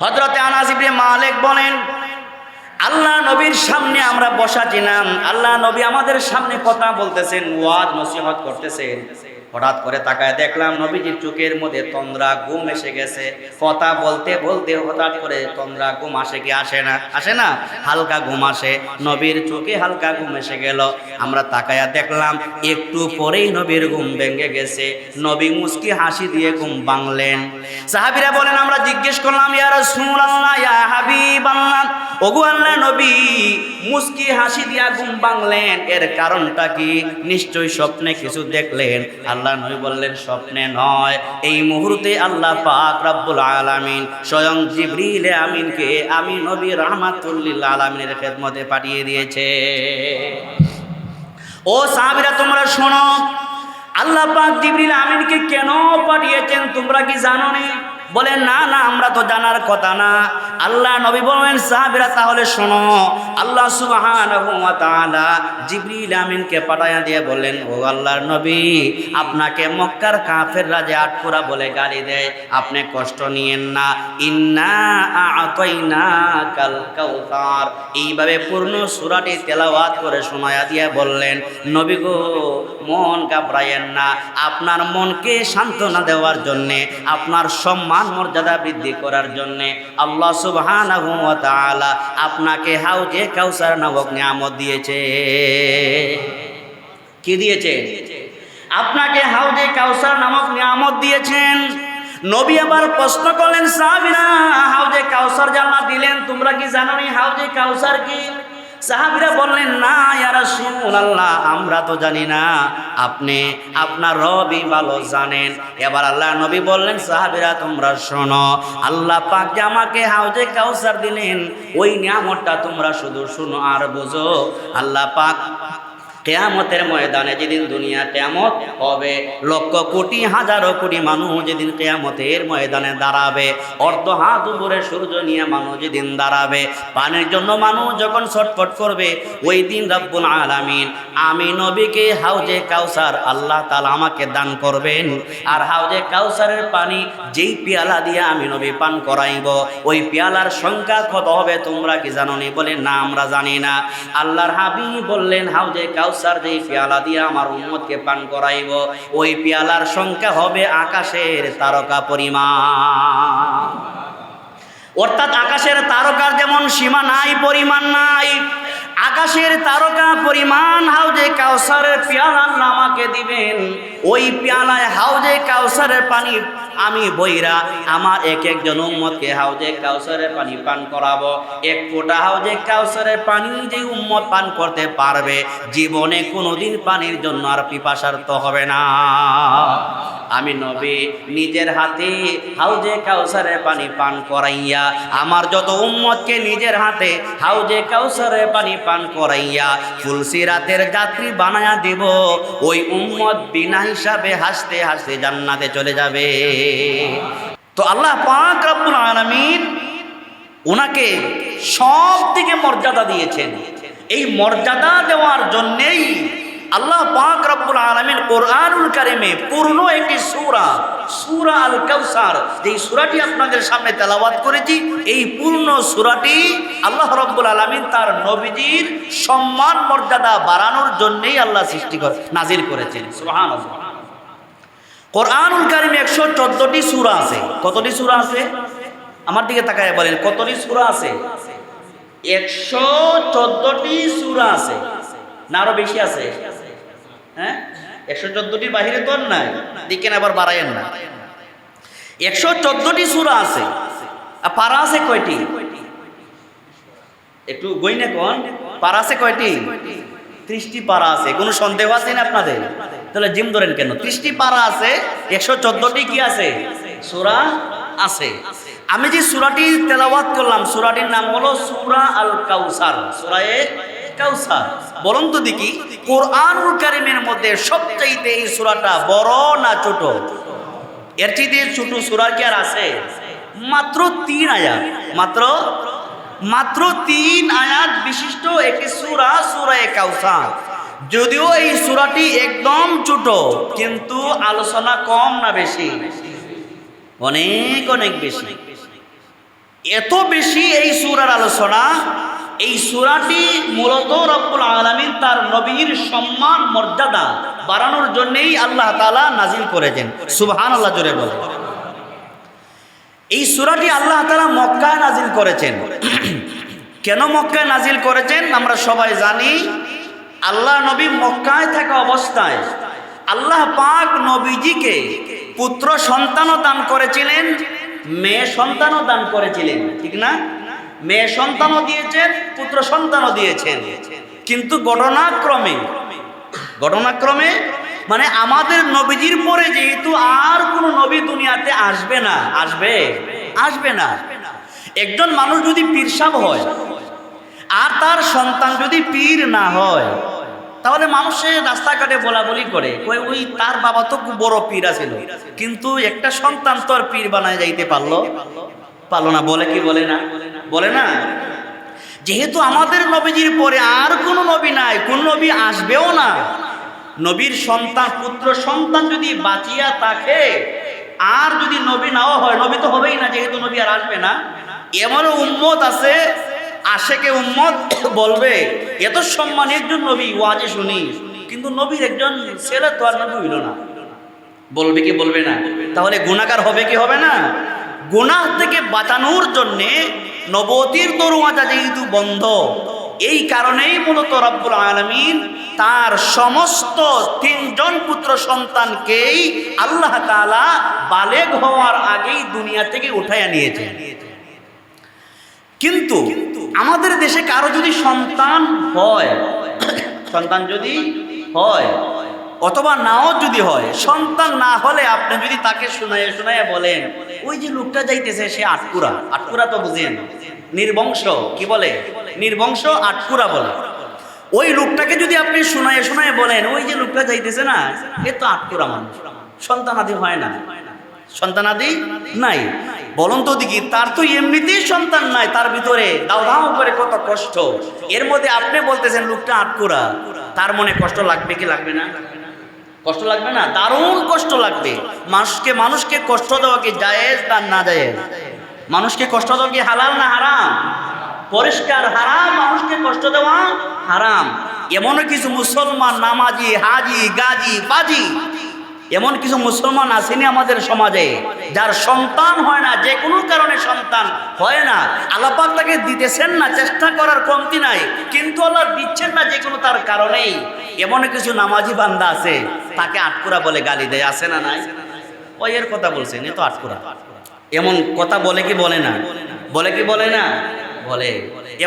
হযরতে আনাস ইবনে মালিক বলেন, আল্লাহ নবীর সামনে আমরা বসা ছিলাম। আল্লাহ নবী আমাদের সামনে কথা বলতেছেন, ওয়াজ নসিহত করতেছেন। হঠাৎ করে তাকায় দেখলাম নবীজির চোখের মধ্যে তন্দ্রা ঘুম এসে গেছে। কথা বলতে বলতে হঠাৎ করে তন্দ্রা ঘুম আসে কি আসে না? আসে না? হালকা ঘুম আসে। নবীর চোখে হালকা ঘুম এসে গেল। আমরা তাকায়া দেখলাম একটু পরেই নবীর ঘুম ভেঙে গেছে। নবী মুস্কি হাসি দিয়ে ঘুম ভাঙলেন। সাহাবীরা বলেন, আমরা জিজ্ঞেস করলাম, ইয়া রাসূলুল্লাহ, ইয়া হাবিবাল্লাহ, ওগো আল্লাহর নবী, মুস্কি হাসি দিয়া ঘুম ভাঙলেন, এর কারণটা কি? নিশ্চয়ই স্বপ্নে কিছু দেখলেন। আল্লাহর নবী বললেন, স্বপ্নে নয়, এই মুহূর্তে আল্লাহ পাক রব্বুল আলামিন স্বয়ং জিবরিল আমিনকে আমি নবী রাহমাতুল লিল আলামিনের খেদমতে পাঠিয়ে দিয়েছে। ও সাহাবীরা, তোমরা শোনো, আল্লাহ পাক জিবরিল আমিনকে কেন পাঠিয়েছেন তোমরা কি জানো না? বলে, না না, আমরা তো জানার কথা না। আল্লাহ নবী বলেন, সাহাবীরা তাহলে শোনো, আল্লাহ সুবহানাহু ওয়া তাআলা জিবরিল আমিনকে পাঠায়া দিয়ে বললেন, ও আল্লাহর নবী, আপনাকে মক্কার কাফেররা যে আটপুরা বলে গালি দেয়, আপনি কষ্ট নিয়েন না। ইন্না আ'তাইনাকাল কাউসার, এইভাবে পূর্ণ সূরাটি তেলাওয়াত করে শোনায়া দিয়ে বললেন, নবী গো, মন ঘাবড়ায়েন না। আপনার মনকে সান্ত্বনা দেওয়ার জন্যে, আপনার সম্মান মর্যাদা বৃদ্ধি করার জন্য আল্লাহ সুবহানাহু ওয়া তাআলা আপনাকে হাউজে কাউসার নামক নিয়ামত দিয়েছে। কি দিয়েছে? আপনাকে হাউজে কাউসার নামক নিয়ামত দিয়েছেন। নবী আবার প্রশ্ন করলেন, সাহাবীরা, হাউজে কাউসার যে আল্লাহ দিলেন, তোমরা কি জানো না হাউজে কাউসার কি? সাহাবীরা বললেন, না ইয়া রাসূলুল্লাহ, আমরা তো জানি না, আপনি আপনার রবই ভালো জানেন। এবার আল্লাহ নবী বললেন, সাহাবীরা তোমরা শোনো, আল্লাহ পাক যে আমাকে হাউজে কাউসার দিলেন, ওই নিয়ামতটা তোমরা শুধু শুনো আর বুঝো। আল্লাহ পাক কিয়ামতের ময়দানে যেদিন দুনিয়া কিয়ামত হবে, লক্ষ কোটি হাজারো কোটি মানুষ যেদিন কিয়ামতের ময়দানে দাঁড়াবে, অর্ধ হাত উপরে সূর্য নিয়ে মানুষ যেদিন দাঁড়াবে, পানির জন্য মানুষ যখন ছটফট করবে, ওই দিন রব্বুল আলামিন আমি নবীকে হাউজে কাউসার আল্লাহ তাআলা আমাকে দান করবেন। আর হাউজে কাউসারের পানি যেই পেয়ালা দিয়ে আমি নবী পান করাইব, ওই পেয়ালার সংখ্যা কত হবে তোমরা কি জানো নি? বলে, না, আমরা জানি না। আল্লাহর হাবিব বললেন, হাউজে কাউসার যেই পেয়ালা দিয়ে আমার উম্মতকে পান করাইব, ওই পেয়ালার সংখ্যা হবে আকাশের তারকা পরিমাণ। অর্থাৎ আকাশের তারকার যেমন সীমা নাই, পরিমাণ নাই, আকাশের তারকা পরিমাণ হাউজে কাউসারের পেয়ালা আমাকে দিবেন। ওই পেয়ালায় হাউজে কাউসারের পানি আমি বইরা আমার এক একজন উম্মতকে হাউজে কাউসারের পানি পান করাবো। এক ফোঁটা হাউজে কাউসারের পানি যে উম্মত পান করতে পারবে, জীবনে কোনোদিন পানির জন্য আর পিপাসার্ত হবে না। আমি নবী নিজের হাতে হাউজে কাউসারের পানি পান করাইয়া আমার যত উম্মতকে নিজের হাতে হাউজে কাউসারের পানি পান করাইয়া ফুলসিরাতের যাত্রী বানায়া দেব। ওই উম্মত বিনা হিসাবে হাসতে হাসতে জান্নাতে চলে যাবে। তো আল্লাহ পাক রব্বুল আলামিন ওনাকে সব থেকে মর্যাদা দিয়েছেন। এই মর্যাদা দেওয়ার জন্যেই আল্লাহ পাক রব্বুল আলামিন কোরআনুল কারিমে পূর্ণ একটি সূরা, সূরা আল কাউসার, যেই সূরাটি আপনাদের সামনে তেলাওয়াত করেছি, এই পূর্ণ সূরাটি আল্লাহ রব্বুল আলামিন তার নবীজির সম্মান মর্যাদা বাড়ানোর জন্যই আল্লাহ সৃষ্টি করে নাজিল করেছেন। সুবহানাল্লাহ। কোরআনুল কারিমে 114টি সূরা আছে। কতটি সূরা আছে? আমার দিকে তাকায় বলেন, কতটি সূরা আছে? 114টি সূরা আছে না আরো বেশি আছে? হ্যাঁ, 114টির বাহিরে তো আর নাই, দিকেন আবার বাড়ায়েন না। 114টি সূরা আছে। আর পারা আছে কয়টি? একটু গইনে কোন পারা আছে কয়টি? 30টি পারা আছে। কোনো সন্দেহ আছে না আপনাদের? তাহলে জিম ধরেন কেন? 30টি পারা আছে, 114টি কি আছে? সূরা আছে। আমি যে সূরাটি তেলাওয়াত করলাম, সূরাটির নাম হলো সূরা আল কাউসার, সূরায়ে কাউসার। বলুন তো দেখি, কোরআনুল কারীমের মধ্যে সবচাইতে এই সূরাটা বড় না ছোট? এর চেয়ে ছোট সূরা কি আর আছে? মাত্র 3 আয়াত, মাত্র 3 আয়াত বিশিষ্ট একটি সূরা, সূরায়ে কাউসার। যদিও এই সূরাটি একদম ছোট, কিন্তু আলোচনা কম না বেশি? অনেক অনেক বেশি। এত বেশি এই সূরার আলোচনা। এই সূরাটি মূলত রব্বুল আলামিন তার নবীর সম্মান মর্যাদা বাড়ানোর জন্যই আল্লাহ তাআলা নাজিল করেছেন। সুবহানাল্লাহ জোরে বলে। এই সূরাটি আল্লাহ তাআলা মক্কায় নাজিল করেছেন। কেন মক্কায় নাজিল করেছেন আমরা সবাই জানি। আল্লাহ নবী মক্কায় থাকা অবস্থায় আল্লাহ পাক নবীজিকে পুত্র সন্তানও দান করেছিলেন, মেয়ে সন্তানও দান করেছিলেন, ঠিক না? মেয়ে সন্তানও দিয়েছেন, পুত্র সন্তানও দিয়েছেন। কিন্তু ঘটনাক্রমে মানে আমাদের নবীজির পরে যেহেতু আর কোনো নবী দুনিয়াতে আসবে না। একজন মানুষ যদি পীর সাহেব হয় আর তার সন্তান যদি পীর না হয়, তাহলে মানুষের রাস্তাঘাটে বলাবলি করে, ওই তার বাবা তো খুব বড় পীর আছিল, কিন্তু একটা সন্তান তো আর পীর বানায় যাইতে পারলো না। বলে কি বলে না? যেহেতু আমাদের নবীজির পরে আর কোনো নবী নাই, কোন নবী আসবেও না, নবীর সন্তান পুত্র সন্তান যদি বাঁচিয়া থাকে আর যদি নবী নাও হয়, নবী তো হবেই না যেহেতু নবী আর আসবে না, এমনও উম্মত আছে আশেকে উম্মত বলবে এত সম্মানের একজন নবী ওয়াজে শুনি, কিন্তু নবীর একজন ছেলে তো আর নবী হইল না। বলবে কি বলবে না? তাহলে গুনাহগার হবে কি হবে না? গুনাহ থেকে বাঁচানোর জন্যে নবতির দরওয়াজা যেহেতু বন্ধ, এই কারণেই মূলত রব্বুল আলামিন তার সমস্ত 3 জন পুত্র সন্তানকেই আল্লাহ তাআলা বালেগ হওয়ার আগেই দুনিয়া থেকে উঠাইয়া নিয়েছেন। কিন্তু আমাদের দেশে কারো যদি সন্তান যদি হয় অথবা নাও যদি হয়, সন্তান না হলে আপনি যদি তাকে শোনায় বলেন ওই যে লোকটা যাইতেছে সে আটকুরা তো বুঝেন, নির্বংশ, কি বলে? নির্বংশ আটকুরা বলে। ওই লোকটাকে যদি আপনি শোনায় বলেন ওই যে লোকটা যাইতেছে না, এ তো আটকুরা মানুষ, সন্তানাদি হয় না, সন্তানাদি নাই। বলুন তো দেখি, তার তো এমনিতেই সন্তান নাই, তার ভিতরে দাও করে কত কষ্ট, এর মধ্যে আপনি বলতেছেন লোকটা আটকুরা, তার মনে কষ্ট লাগবে কি লাগবে না? কষ্ট লাগবে না? দারুণ কষ্ট লাগবে। মানুষকে কষ্ট দেওয়া কি জায়েজ না জায়েজ? মানুষকে কষ্ট দেওয়া কি হালাল না হারাম? পরিষ্কার হারাম। মানুষকে কষ্ট দেওয়া হারাম। এমনও কিছু মুসলমান নামাজি, হাজি, গাজী, পাজি, এমন কিছু মুসলমান আসেনি আমাদের সমাজে যার সন্তান হয় না, যে কোনো কারণে সন্তান হয় না। আল্লাহ পাক তাকে দিতেছেন না, চেষ্টা করার কমতি নাই, কিন্তু আল্লাহ দিচ্ছেন না যে কোনো তার কারণেই। এমন কিছু নামাজি বান্দা আছে, তাকে আটকুরা বলে গালি দেয়, আছে না নাই? ওই এর কথা বলছেন, এ তো আটকুরা। এমন কথা বলে কি বলে না? বলে।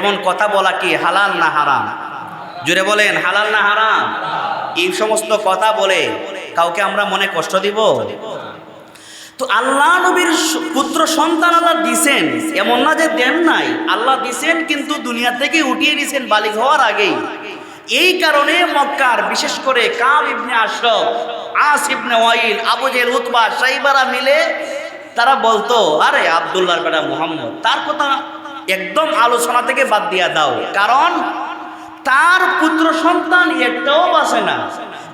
এমন কথা বলা কি হালাল না হারাম? জুড়ে বলেন, হালাল না হারাম? এই সমস্ত কথা বলে কাউকে আমরা মনে কষ্ট দিব? তো আল্লাহ নবীর পুত্র সন্তান আল্লাহ দিছেন, এমন না যে দেন নাই, আল্লাহ দিছেন, কিন্তু দুনিয়া থেকে উঠিয়ে দিয়েছেন বালিগ হওয়ার আগেই। এই কারণে মক্কার বিশেষ করে কাব ইবনে আশরাফ, আস ইবনে ওয়াইল, আবু জেহেল, উতবা, সাইবারা মিলে তারা বলতো, আরে আব্দুল্লাহর বেটা মুহাম্মদ, তার কথা একদম আলোচনা থেকে বাদ দিয়া দাও, কারণ তার পুত্র সন্তান একটাও বাঁচে না।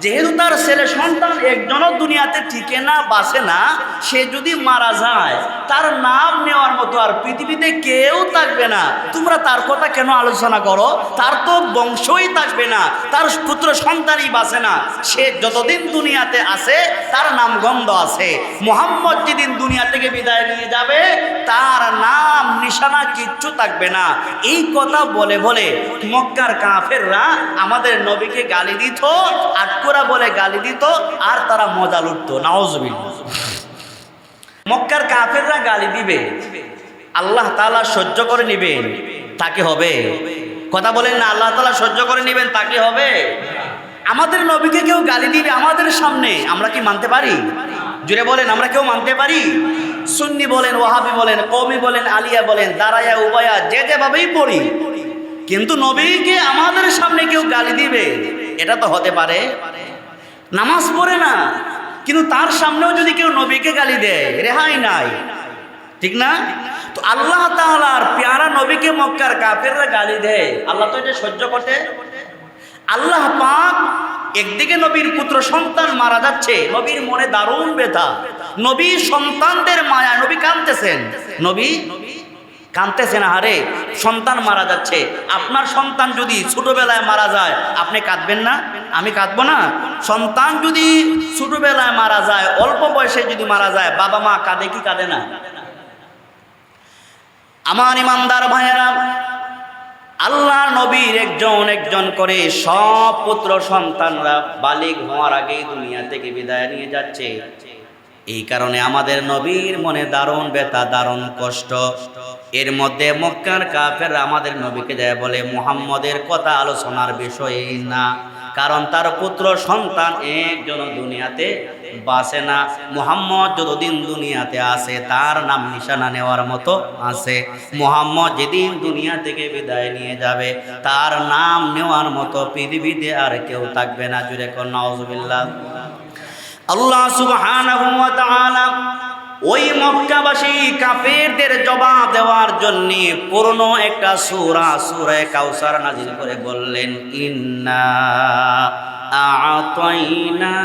যেহেতু তার ছেলে সন্তান একজনও দুনিয়াতে টিকে না, বাঁচে না, সে যদি মারা যায় তার নাম নেওয়ার মতো আর পৃথিবীতে কেউ থাকবে না। তোমরা তার কথা কেন আলোচনা করো? তার তো বংশই থাকবে না, তার পুত্র সন্তানই বাঁচে না। সে যতদিন দুনিয়াতে আছে তার নাম গন্ধ আছে। মুহাম্মদ যেদিন দুনিয়া থেকে বিদায় নিয়ে যাবে তার নাম নিশানা কিচ্ছু থাকবে না। এই কথা বলে মক্কার কাফেররা আমাদের নবীকে গালি দিত, আটকুরা বলে গালি দিত, আর তারা মজা লুটতো। নাউজুবিল্লাহ। মক্কার কাফেররা গালি দিবে, আল্লাহ তাআলা সহ্য করে নিবেন, তাকে হবে? কথা বলেন না, আল্লাহ তাআলা সহ্য করে নিবেন, তাকে হবে? আমাদের নবীকে কেউ গালি দিবে আমাদের সামনে, আমরা কি মানতে পারি? জুড়ে বলেন, আমরা কেউ মানতে পারি? সুন্নি বলেন, ওয়াহাবি বলেন, কওমি বলেন, আলিয়া বলেন, দারায়া, উবায়া, যেভাবেই পড়ি, কিন্তু নবীকে আমাদের সামনে কেউ গালি দিবে, এটা তো হতে পারে? নামাজ পড়ে না, কিন্তু তার সামনেও যদি কেউ নবীকে গালি দেয়, রেহাই নাই, ঠিক না? তো আল্লাহ তাআলার প্যারা নবীকে মক্কার কাফেররা গালি দেয়, আল্লাহ তো এটা সহ্য করতে। আল্লাহ পাক একদিকে নবীর পুত্র সন্তান মারা যাচ্ছে, নবীর মনে দারুণ ব্যথা, নবী সন্তানদের মায়া, নবী কাঁদতেছেন, নবী কাঁদতেছেন, হারে সন্তান মারা যাচ্ছে। আপনার সন্তান যদি ছোটবেলায় মারা যায় আপনি কাঁদবেন না? আমি কাঁদবো না? সন্তান যদি ছোটবেলায় মারা যায়, অল্প বয়সে যদি মারা যায়, বাবা মা কাঁদে কি কাঁদে না? আমার ইমানদার ভাইয়েরা, আল্লাহ নবীর একজন একজন করে সব পুত্র সন্তানরা বালিগ হওয়ার আগেই দুনিয়া থেকে বিদায় নিয়ে যাচ্ছে। এই কারণে আমাদের নবীর মনে দারুণ ব্যথা, দারুণ কষ্ট। এর মধ্যে মক্কার কাফেররা আমাদের নবীকে যায় বলে মুহাম্মদের কথা আলোচনার বিষয় না, কারণ তার পুত্র সন্তান একজন দুনিয়াতে বাঁচে না। মুহাম্মদ যতদিন দুনিয়াতে আছে তার নাম নিশানা নেওয়ার মতো আছে। মুহাম্মদ যেদিন দুনিয়া থেকে বিদায় নিয়ে যাবে তার নাম নেওয়ার মতো পৃথিবীতে আর কেউ থাকবে না। জুড়ে কোন নাউজুবিল্লাহ। আল্লাহ সুবহানাহু ওয়া তাআলা ওই মক্কাবাসী কাফেরদের জবাব দেওয়ার জন্য পুরনো একটা সূরা, সূরা কাউসার নাযিল করে বললেন, ইন্না আ'তাইনা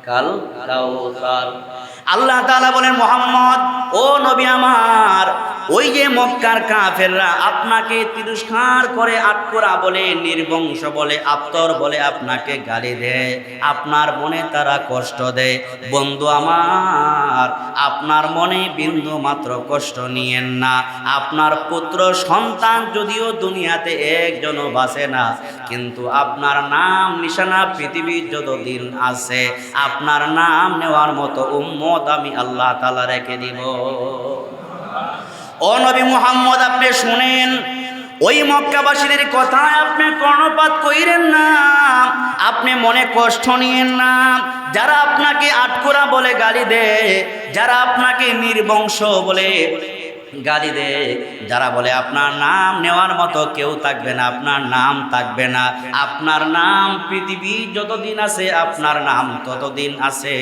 কাল কাউসার। আল্লাহ তাআলা বলেন, মুহাম্মদ ও নবী আমার, ওই যে মক্কার কাফেররা আপনাকে তিরস্কার করে, আটকরা বলে, নির্বংশ বলে, আপ্তর বলে আপনাকে গালি দেয়, আপনার মনে তারা কষ্ট দেয়। বন্ধু আমার, আপনার মনে বিন্দু মাত্র কষ্ট নিয়েন না। আপনার পুত্র সন্তান যদিও দুনিয়াতে একজনও বাঁচে না, কিন্তু আপনার নাম নিশানা পৃথিবীর যতদিন আছে আপনার নাম নেওয়ার মতো উম্মত আমি আল্লাহ তাআলা রেখে দিব। ও নবী মুহাম্মদ, আপনি শুনেন, ওই মক্কাবাসীদের কথায় আপনি কর্ণপাত কইরেন না, আপনি মনে কষ্ট নিয়েন না। যারা আপনাকে আটকরা বলে গালি দেয়, যারা আপনাকে নির্বংশ বলে গালি দেয়, যারা বলে আপনার নাম নেওয়ার মতো কেউ থাকবে না, আপনার নাম থাকবে না, আপনার নাম পৃথিবী যতদিন আছে আপনার নাম ততদিন আছে,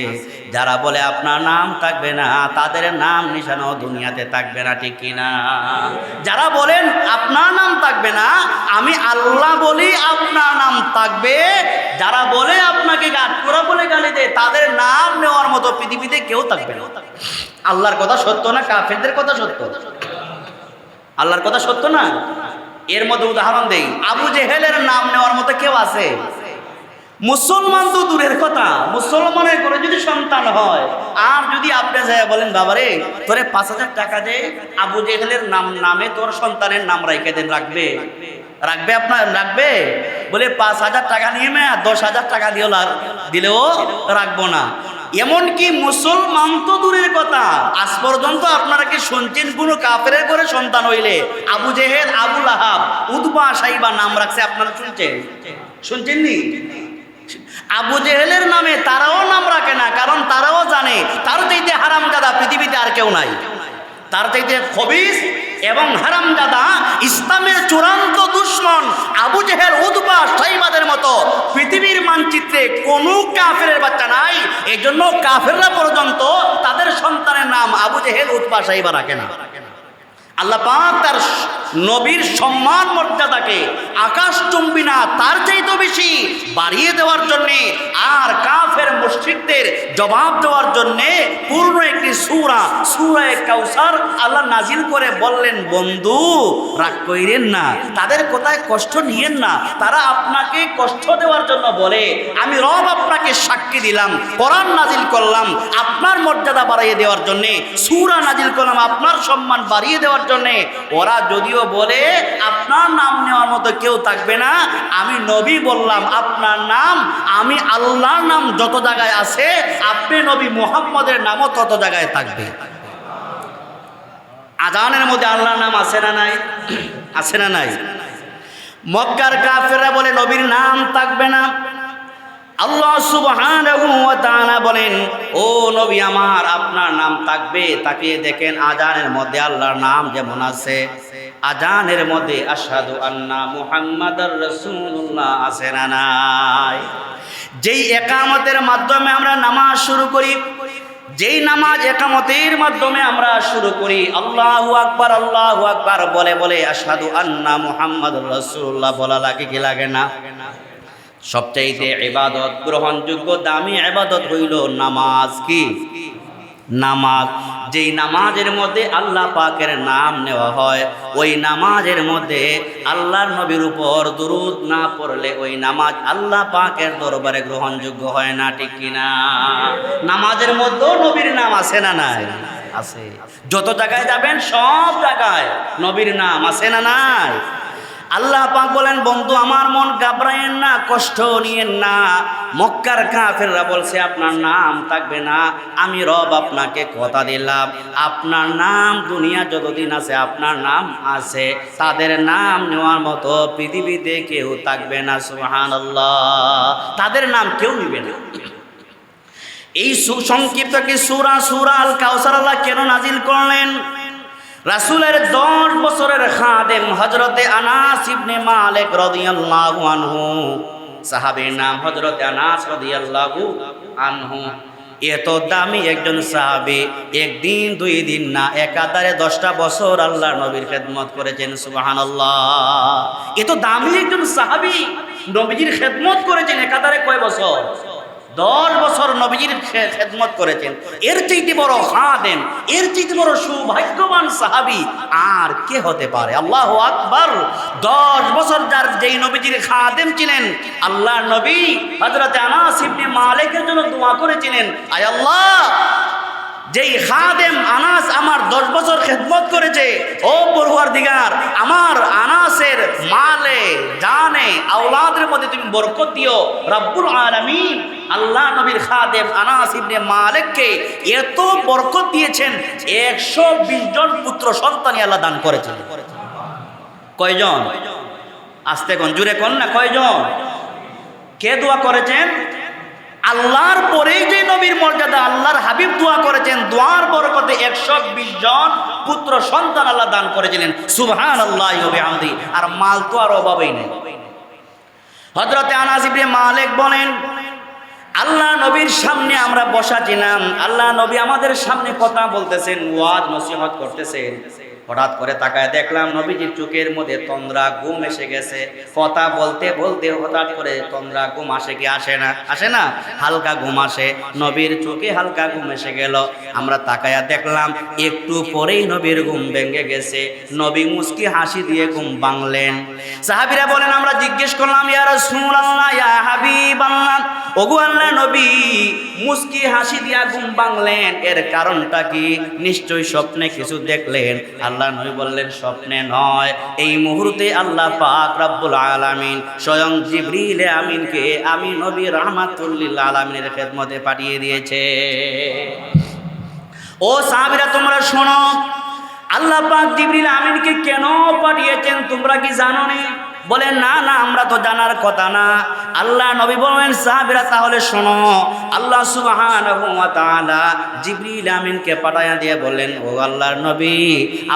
যারা বলে আপনার নাম থাকবে না তাদের নাম নিশানো দুনিয়াতে থাকবে না, ঠিক কিনা? যারা বলেন আপনার নাম থাকবে না, আমি আল্লাহ বলি আপনার নাম থাকবে। যারা বলে আপনাকে আটকরা বলে গালি দেয় তাদের নাম নেওয়ার মতো পৃথিবীতে কেউ থাকবে না। আল্লাহর কথা সত্য না কাফেরদের কথা সত্য? আল্লাহর কথা সত্য না? এর মধ্যে উদাহরণ দেই, আবু জেহেলের নাম নেওয়ার মতো কেউ আছে? মুসলমান তো দূরের কথা, মুসলমানের করে যদি সন্তান হয় আর যদি আপনি যায় বলেন, বাবারে তোরে 5,000 টাকা দে, আবু জেহেলের নামে তোর সন্তানের নাম রাখে দেন, রাখবে? রাখবে? আপনার রাখবে? বলে 5,000 টাকা নিয়ে 10,000 টাকা দিলেও রাখবো না। এমনকি মুসলমান তো দূরের কথা, আজ পর্যন্ত আপনারা কি শুনছেন কোন কাফেরের করে সন্তান হইলে আবু জেহেল, আবু লাহাব, উতবা, সাইবা নাম রাখছে? আপনারা শুনছেন? শুনছেননি? আবু জেহেলের নামে তারাও নাম রাখে না, কারণ তারাও জানে তার চাইতে হারামজাদা পৃথিবীতে আর কেউ নাই। তার চাইতে খবিস এবং হারামজাদা, ইসলামের চূড়ান্ত দুশমন আবু জেহেল, উতবা, সাইবাদের মতো পৃথিবীর মানচিত্রে কোনো কাফেরের বাচ্চা নাই। এই জন্য কাফেররা পর্যন্ত তাদের সন্তানের নাম আবু জেহেল, উতবা, সাইবা রাখে না। আল্লাহ পাক তার নবীর সম্মান মর্যাদাকে আকাশচুম্বী না তার চাইতে বেশি বাড়িয়ে দেওয়ার জন্যে আর কাফের মুশরিকদের জবাব দেওয়ার জন্যে পূর্ণ একটি সূরা, সূরা কাউসার আল্লাহ নাজিল করে বললেন, বন্ধু রাগ কইরেন না, তাদের কথায় কষ্ট নিয়েন না। তারা আপনাকে কষ্ট দেওয়ার জন্য বলে, আমি রব আপনাকে সাক্ষী দিলাম, কোরআন নাজিল করলাম আপনার মর্যাদা বাড়িয়ে দেওয়ার জন্যে, সূরা নাজিল করলাম আপনার সম্মান বাড়িয়ে দেওয়ার জন্যে। ওরা যদিও বলে আপনার নাম নেওয়ার মতো কেউ থাকবে না, আমি নবী বললাম আপনার নাম, আমি আল্লাহর নাম যত জায়গায় আছে আপনি নবী মুহাম্মদের নামও তত জায়গায় থাকবে। আজানের মধ্যে আল্লাহর নাম আছে না নাই? আছে না নাই? মক্কার কাফেররা বলে নবীর নাম থাকবে না। আল্লাহ সুবহানাহু ওয়া তাআলা বলেন, ও নবী আমার, আপনার নাম থাকবে। তাকিয়ে দেখেন আজানের মধ্যে আল্লাহর নাম যেমন আছে, আজানের মধ্যে আশহাদু আন্না মুহাম্মাদার রাসূলুল্লাহ আছে না নাই? যেই একামতের মাধ্যমে আমরা নামাজ শুরু করি, যেই নামাজ একামতের মাধ্যমে আমরা শুরু করি, আল্লাহু আকবার, আল্লাহু আকবার বলে বলে আশহাদু আন্না মুহাম্মাদুর রাসূলুল্লাহ বলা লাগে কি লাগে না? সবচাইতে ইবাদত গ্রহণযোগ্য দামি ইবাদত হইল নামাজ। কি নামাজ, যেই নামাজের মধ্যে আল্লাহ পাকের নাম নেওয়া হয়, ওই নামাজের মধ্যে আল্লাহর নবীর উপর দুরূদ না পড়লে ওই নামাজ আল্লাহ পাকের দরবারে গ্রহণযোগ্য হয় না, ঠিক কিনা? নামাজের মধ্যেও নবীর নাম আছে না নাই? আছে। যত জায়গায় যাবেন সব জায়গায় নবীর নাম আছে না নাই? আল্লাহ পাক বলেন, বন্ধু আমার মন ঘাবড়ায়েন না, কষ্ট নিয়েন না। মক্কার কাফেররা বলছে আপনার নাম থাকবে না, আমি রব আপনাকে কথা দিলাম আপনার নাম দুনিয়া যতদিন আছে আপনার নাম আছে, তাদের নাম নেওয়ার মতো পৃথিবীতে কেউ থাকবে না। সুবহানাল্লাহ, তাদের নাম কেউ নিবে না। এই সংক্ষিপ্ত কি সূরা আল কাউসার আল্লাহ কেন নাজিল করলেন? রাসূলের 10 বছরের খাদেম হযরতে আনাস ইবনে মালিক রাদিয়াল্লাহু আনহু, সাহাবীর নাম হযরতে আনাস রাদিয়াল্লাহু আনহু। এত দামি একজন সাহাবী, একদিন দুই দিন না, একাধারে 10টা বছর আল্লাহর নবীর খেদমত করেছেন। সুবহানাল্লাহ, এত দামি একজন সাহাবী নবীজির খেদমত করেছেন একাধারে কয় বছর? 10 বছর নবীজির খেদমত করেছেন। এর চাইতে বড় খাদেম, এর চাইতে বড় সৌভাগ্যবান সাহাবী আর কে হতে পারে? আল্লাহু আকবার। 10 বছর যার যেই নবীজির খাদেম ছিলেন, আল্লাহর নবী হযরত আনাস ইবনে মালিকের জন্য দোয়া করেছিলেন, আয় আল্লাহ, যেই খাদেম আনাস আমার 10 বছর খেদমত করেছে, ও পরওয়ারদিগার, আমার আনাসের মালে জানে আওলাদের মধ্যে তুমি বরকত দিও। রব্বুল আলামিন আল্লাহ নবীর খাদেম আনাস ইবনে মালিককে এত বরকত দিয়েছেন, 120 জন পুত্র সন্তান আল্লাহ দান করেছেন। কয়জন? আস্তে কোন, জুড়ে কোন না, কয়জন? কে দোয়া করেছেন? আল্লাহর পরেই যে নবীর মর্যাদা, আল্লাহর হাবিব দোয়া করেছেন, দোয়ার বরকতে 120 জন পুত্র সন্তান আল্লাহ দান করেছিলেন। সুবহানাল্লাহি ওয়া বিহামদিহি। আর মাল তো আর অভাবই নেই। হযরতে আনাস ইবনে মালিক বলেন, আল্লাহ নবীর সামনে আমরা বসা ছিলাম, আল্লাহ নবী আমাদের সামনে কথা বলতেছেন, ওয়াজ নসিহত করতেছেন। হঠাৎ করে তাকায় দেখলাম নবীজির চোখের মধ্যে তন্দ্রা, ঘুম এসে গেছে। কথা বলতে বলতে হঠাৎ করে তন্দ্রা, ঘুম আসে কি আসে না? আসে না? হালকা ঘুম আসে। নবীর চোখে হালকা ঘুম এসে গেল। আমরা তাকায়া দেখলাম একটু পরেই নবীর ঘুম ভেঙে গেছে। নবী মুস্কি হাসি দিয়ে ঘুম ভাঙলেন। সাহাবীরা বলেন, আমরা জিজ্ঞেস করলাম, ইয়া রাসূলুল্লাহ, ইয়া হাবিবাল্লাহ, ওগো আল্লাহর নবী, মুস্কি হাসি দিয়া ঘুম ভাঙলেন, এর কারণটা কি? নিশ্চয়ই স্বপ্নে কিছু দেখলেন। আল্লাহ নবী বললেন, স্বপ্নে নয়, এই মুহূর্তে আল্লাহ পাক রব্বুল আলামিন স্বয়ং জিবরিল আমিনকে আমি নবী রাহমাতুল লিল আলামিনের খেদমতে পাঠিয়ে দিয়েছে। ও সাহাবীরা, তোমরা শোনো, আল্লাহ পাক জিবরিল আমিনকে কেন পাঠিয়েছেন তোমরা কি জানো না? বলে, না না, আমরা তো জানার কথা না। আল্লাহ নবী বলেন, সাহাবীরা তাহলে শোনো, আল্লাহ সুবহানাহু ওয়া তাআলা জিবরিল আমিনকে পাঠায়া দিয়ে বললেন, ও আল্লাহর নবী,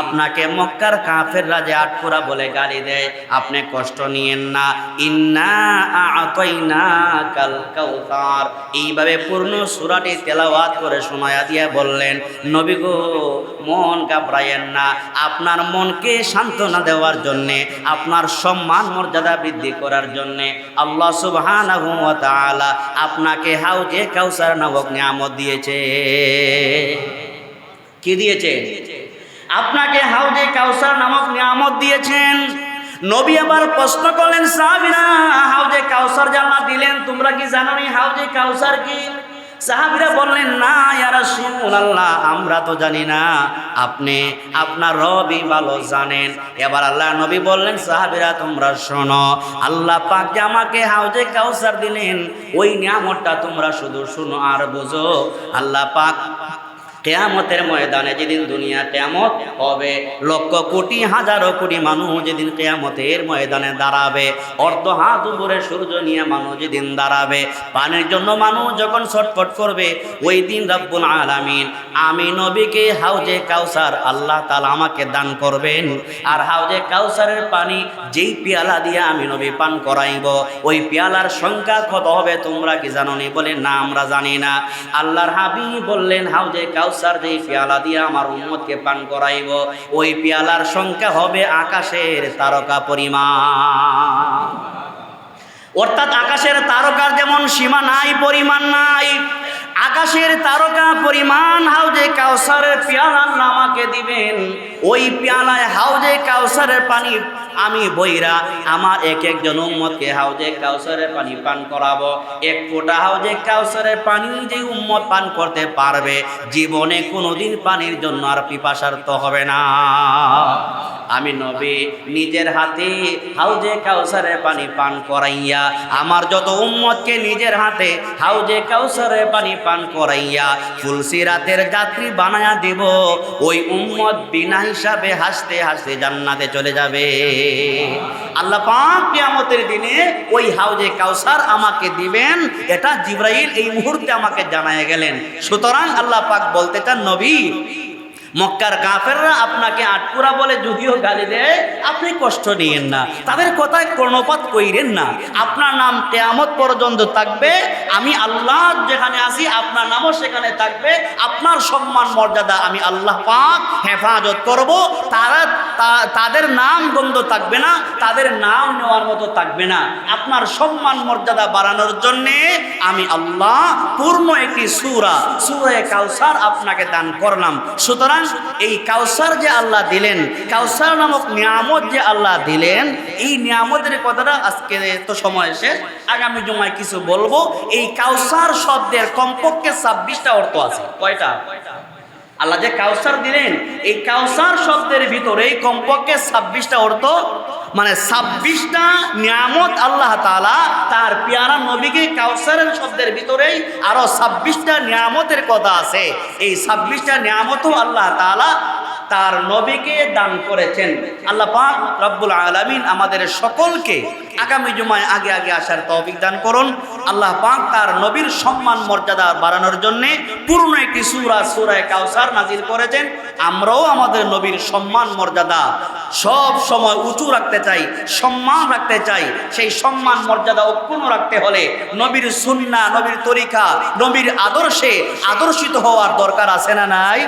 আপনাকে মক্কার কাফেররা যে আটপুরা বলে গালি দেয়, আপনি কষ্ট নিয়েন না। ইন্না আ'তাইনাকাল কাউসার, এইভাবে পূর্ণ সূরাটি তেলাওয়াত করে শোনায়া দিয়ে বললেন, নবী গো, মন ঘাবড়ায়েন না, আপনার মনকে সান্ত্বনা দেওয়ার জন্যে, আপনার সম্মান মর্যাদা বৃদ্ধি করার জন্য আল্লাহ সুবহানাহু ওয়া তাআলা আপনাকে হাউজে কাউসার নামক নিয়ামত দিয়েছে। কি দিয়েছে? আপনাকে হাউজে কাউসার নামক নিয়ামত দিয়েছেন। নবী আবার প্রশ্ন করলেন, সাহাবীরা, হাউজে কাউসার জান্নাত দিলেন, তোমরা কি জানো না হাউজে কাউসার কি? সাহাবীরা বললেন, না ইয়া রাসূলুল্লাহ, আমরা তো জানি না, আপনি আপনার রবই ভালো জানেন। এবার আল্লাহ নবী বললেন, সাহাবীরা তোমরা শোনো, আল্লাহ পাক যে আমাকে হাউজে কাউসার দিলেন, ওই নিয়ামতটা তোমরা শুধু শুনো আর বুঝো। আল্লাহ পাক কিয়ামতের ময়দানে যেদিন দুনিয়া কিয়ামত হবে, লক্ষ কোটি হাজারো কোটি মানুষ যেদিন কিয়ামতের ময়দানে দাঁড়াবে, অর্ধ হাত উপরে সূর্য নিয়ে মানুষ যেদিন দাঁড়াবে, পানির জন্য মানুষ যখন ছটফট করবে, ওই দিন রব্বুল আলামিন আমি নবীকে হাউজে কাউসার আল্লাহ তাআলা আমাকে দান করবেন। আর হাউজে কাউসারের পানি যেই পেয়ালা দিয়ে আমি নবী পান করাইব, ওই পেয়ালার সংখ্যা কত হবে তোমরা কি জানো নি? বলে, না আমরা জানি না। আল্লাহর হাবিব বললেন, হাউজে কাউসার যেই পেয়ালা দিয়ে আমার উম্মতকে পান করাইব, ওই পেয়ালার সংখ্যা হবে আকাশের তারকা পরিমাণ। অর্থাৎ আকাশের তারকার যেমন সীমা নাই, পরিমাণ নাই, আকাশের তারকা পরিমাণ হাউজে কাউসারের পেয়ালা আল্লাহ আমাকে দিবেন। ওই পেয়ালায় হাউজে কাউসারের পানি আমি বইরা আমার এক একজন উম্মতকে হাউজে কাউসারের পানি পান করাবো। এক ফোঁটা হাউজে কাউসারের পানি যে উম্মত পান করতে পারবে, জীবনে কোনোদিন পানির জন্য আর পিপাসার্ত হবে না। আমি নবী নিজের হাতে হাউজে কাউসারের পানি পান করাইয়া আমার যত উম্মতকে নিজের হাতে হাউজে কাউসারের পানি পান করাইয়া ফুলসিরাতের যাত্রী বানায়া দেব। ওই উম্মত বিনা হিসাবে হাসতে হাসতে জান্নাতে চলে যাবে। আল্লাহ পাক কিয়ামতের দিনে ওই হাউজে কাউসার আমাকে দিবেন, এটা জিবরাইল এই মুহূর্তে আমাকে জানায় গেলেন। সুতরাং আল্লাহ পাক বলতে চান, নবী মক্কার কাফেররা আপনাকে আটপুরা বলে যদিও গালি দেয়, আপনি কষ্ট নিয়েন না, তাদের কথায় কর্ণপাত কইরেন না। আপনার নাম কিয়ামত পর্যন্ত থাকবে, আমি আল্লাহ যেখানে আছি আপনার নামও সেখানে থাকবে। আপনার সম্মান মর্যাদা আমি আল্লাহ পাক হেফাজত করব। তাদের নাম গন্ধ থাকবে না, তাদের নাম নেওয়ার মতো থাকবে না। আপনার সম্মান মর্যাদা বাড়ানোর জন্যে আমি আল্লাহ পূর্ণ একটি সূরা কাউসার আপনাকে দান করলাম। সুতরাং এই কাউসার যে আল্লাহ দিলেন, কাউসার নামক নিয়ামত যে আল্লাহ দিলেন, এই নিয়ামতের কথাটা আজকে তো সময় শেষ, আগামী জুমায় কিছু বলবো। এই কাউসার শব্দের কমপক্ষে 26টা অর্থ আছে। কয়টা? আল্লাহ যে কাউসার দিলেন, এই কাউসার শব্দের ভিতরে কমপক্ষে 26টা অর্থ, মানে 26টা নিয়ামত আল্লাহ তাআলা তার পেয়ারা নবীকে কাউসারের শব্দের ভিতরেই আরো 26টা নিয়ামতের কথা আছে। এই 26টা নিয়ামতও আল্লাহ তাআলা তার নবীকে দান করেছেন। আল্লাহ পাক রব্বুল আলামিন আমাদের সকলকে আগামী জুমায় আগে আগে আসার তৌফিক দান করুন। আল্লাহ পাক তার নবীর সম্মান মর্যাদা বাড়ানোর জন্য পূর্ণ একটি সূরা কাউসার নাজিল করেছেন। আমরাও আমাদের নবীর সম্মান মর্যাদা সব সময় উঁচু রাখতে চাই, সম্মান রাখতে চাই। সেই সম্মান মর্যাদা অক্ষুণ্ণ রাখতে হলে নবীর সুন্নাহ, নবীর তরিকা, নবীর আদর্শে আদর্শিত হওয়ার দরকার আছে না নাই?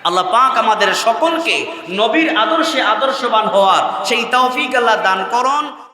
আল্লাহ পাক আমাদের সকলকে নবীর আদর্শে আদর্শবান হওয়ার সেই তৌফিক আল্লাহ দান করুন।